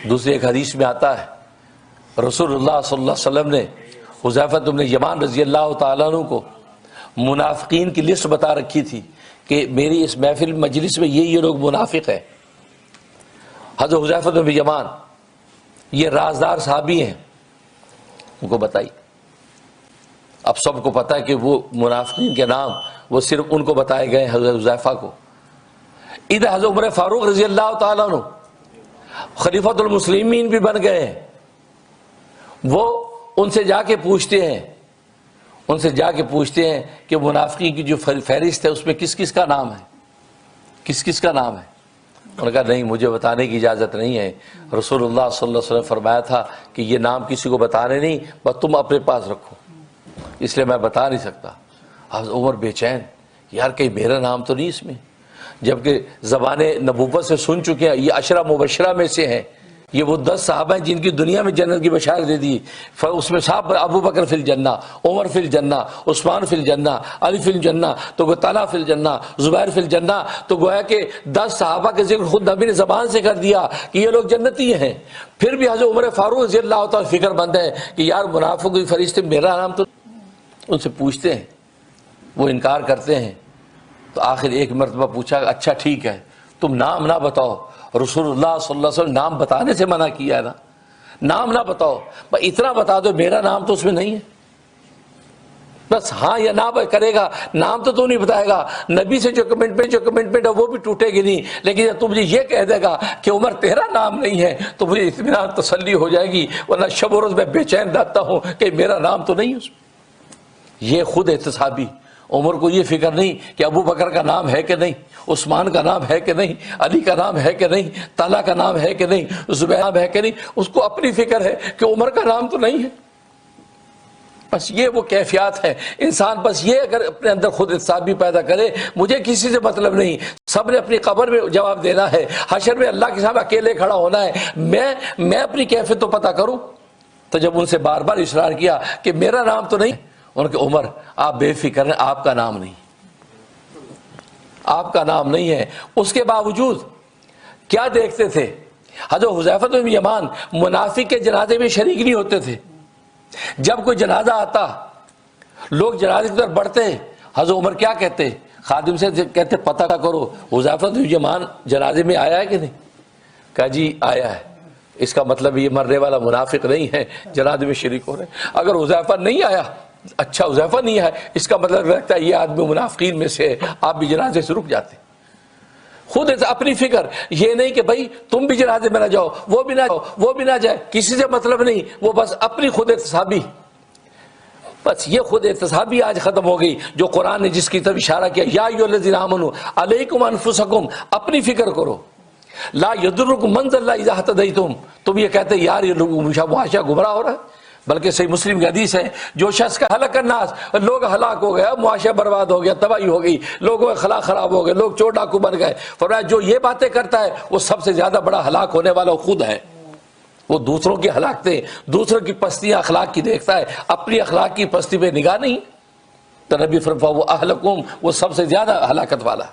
دوسری ایک حدیث میں آتا ہے رسول اللہ صلی اللہ علیہ وسلم نے حذیفہ بن یمان رضی اللہ تعالیٰ عنہ کو منافقین کی لسٹ بتا رکھی تھی کہ میری اس محفل مجلس میں یہ لوگ منافق ہیں۔ حضرت حذیفہ بن یمان یہ رازدار صحابی ہیں، ان کو بتائی۔ اب سب کو پتا ہے کہ وہ منافقین کے نام وہ صرف ان کو بتائے گئے حضرت حذیفہ کو۔ ادھر حضرت عمر فاروق رضی اللہ تعالیٰ عنہ خلیفۃ المسلمین بھی بن گئے ہیں، وہ ان سے جا کے پوچھتے ہیں کہ منافقین کی جو فہرست ہے اس میں کس کس کا نام ہے، کس کس کا نام ہے؟ انہوں نے کہا نہیں، مجھے بتانے کی اجازت نہیں ہے، رسول اللہ صلی اللہ علیہ وسلم فرمایا تھا کہ یہ نام کسی کو بتانے نہیں، بس تم اپنے پاس رکھو، اس لیے میں بتا نہیں سکتا۔ حضرت عمر بے چین، یار کہیں میرا نام تو نہیں اس میں، جبکہ زبان نبوت سے سن چکے ہیں، یہ عشرہ مبشرہ میں سے ہیں، یہ وہ 10 صحابہ ہیں جن کی دنیا میں جنت کی بشارت دے دی۔ اس میں صاحب ابو بکر فی الجنہ، عمر فی الجنہ، عثمان فی الجنہ، علی فی الجنہ، تو وہ طلحہ فی الجنہ، زبیر فی الجنہ، تو گویا کہ 10 صحابہ کے ذکر خود نبی نے زبان سے کر دیا کہ یہ لوگ جنتی ہیں۔ پھر بھی حضرت عمر فاروق رضی اللہ تعالیٰ فکر مند ہے کہ یار منافق کی فرشتے میرا نام تو، ان سے پوچھتے ہیں، وہ انکار کرتے ہیں۔ تو آخر ایک مرتبہ پوچھا اچھا ٹھیک ہے تم نام نہ بتاؤ، رسول اللہ صلی اللہ علیہ وسلم نام بتانے سے منع کیا ہے نا، نام نہ بتاؤ، بس اتنا بتا دو میرا نام تو اس میں نہیں ہے، بس ہاں یا نہ کرے گا، نام تو نہیں بتائے گا، نبی سے جو کمٹمنٹ ہے وہ بھی ٹوٹے گی نہیں، لیکن جب تم مجھے یہ کہہ دے گا کہ عمر تیرا نام نہیں ہے تو مجھے اطمینان تسلی ہو جائے گی، ورنہ شب و روز میں بے چین رہتا ہوں کہ میرا نام تو نہیں اس میں۔ یہ خود احتسابی، عمر کو یہ فکر نہیں کہ ابو بکر کا نام ہے کہ نہیں، عثمان کا نام ہے کہ نہیں، علی کا نام ہے کہ نہیں، طلحہ کا نام ہے کہ نہیں، زبیر کا نام ہے کہ نہیں، اس کو اپنی فکر ہے کہ عمر کا نام تو نہیں ہے۔ بس یہ وہ کیفیات ہے انسان، بس یہ اگر اپنے اندر خود احتسابی پیدا کرے، مجھے کسی سے مطلب نہیں، سب نے اپنی قبر میں جواب دینا ہے، حشر میں اللہ کے سامنے اکیلے کھڑا ہونا ہے، میں اپنی کیفیت تو پتہ کروں۔ تو جب ان سے بار بار اصرار کیا کہ میرا نام تو نہیں، ان کے عمر آپ بے فکر ہیں، آپ کا نام نہیں، آپ کا نام نہیں ہے۔ اس کے باوجود کیا دیکھتے تھے؟ حضرت حذیفہ بن یمان منافق کے جنازے میں شریک نہیں ہوتے تھے۔ جب کوئی جنازہ آتا، لوگ جنازے کی طرف بڑھتے، حضرت عمر کیا کہتے؟ خادم سے کہتے پتہ کرو حذیفہ بن یمان جنازے میں آیا ہے کہ نہیں؟ کہا جی آیا ہے، اس کا مطلب یہ مرنے والا منافق نہیں ہے، جنازے میں شریک ہو رہے۔ اگر حذیفہ نہیں آیا، اچھا حذیفہ نہیں ہے، اس کا مطلب لگتا ہے یہ آدمی منافقین میں سے ہے، آپ بھی جنازے سے رک جاتے۔ خود اپنی فکر، یہ نہیں کہ بھائی تم بھی جنازے میں نہ جاؤ، وہ بھی نہ جائے، کسی سے مطلب نہیں، وہ بس اپنی خود احتسابی۔ بس یہ خود احتسابی آج ختم ہو گئی، جو قرآن نے جس کی طرف اشارہ کیا، یا ایھا الذین آمنوا علیکم انفسکم، اپنی فکر کرو، لا یضرکم من ضل اذا اہتدیتم۔ تم یہ کہتے یار یہ لوگ معاشرہ گمراہ ہو رہا ہے، بلکہ صحیح مسلم کی حدیث ہے، جو شخص کا ہلاک الناس، لوگ ہلاک ہو گیا، معاشرہ برباد ہو گیا، تباہی ہو گئی، لوگوں کے اخلاق خراب ہو گئے، لوگ چور ڈاکو بن گئے، فرمایا جو یہ باتیں کرتا ہے وہ سب سے زیادہ بڑا ہلاک ہونے والا خود ہے۔ وہ دوسروں کی ہلاکتیں، دوسروں کی پستیاں اخلاق کی دیکھتا ہے، اپنی اخلاق کی پستی پہ نگاہ نہیں، تو نبی فرمایا وہ اہلکم، وہ سب سے زیادہ ہلاکت والا۔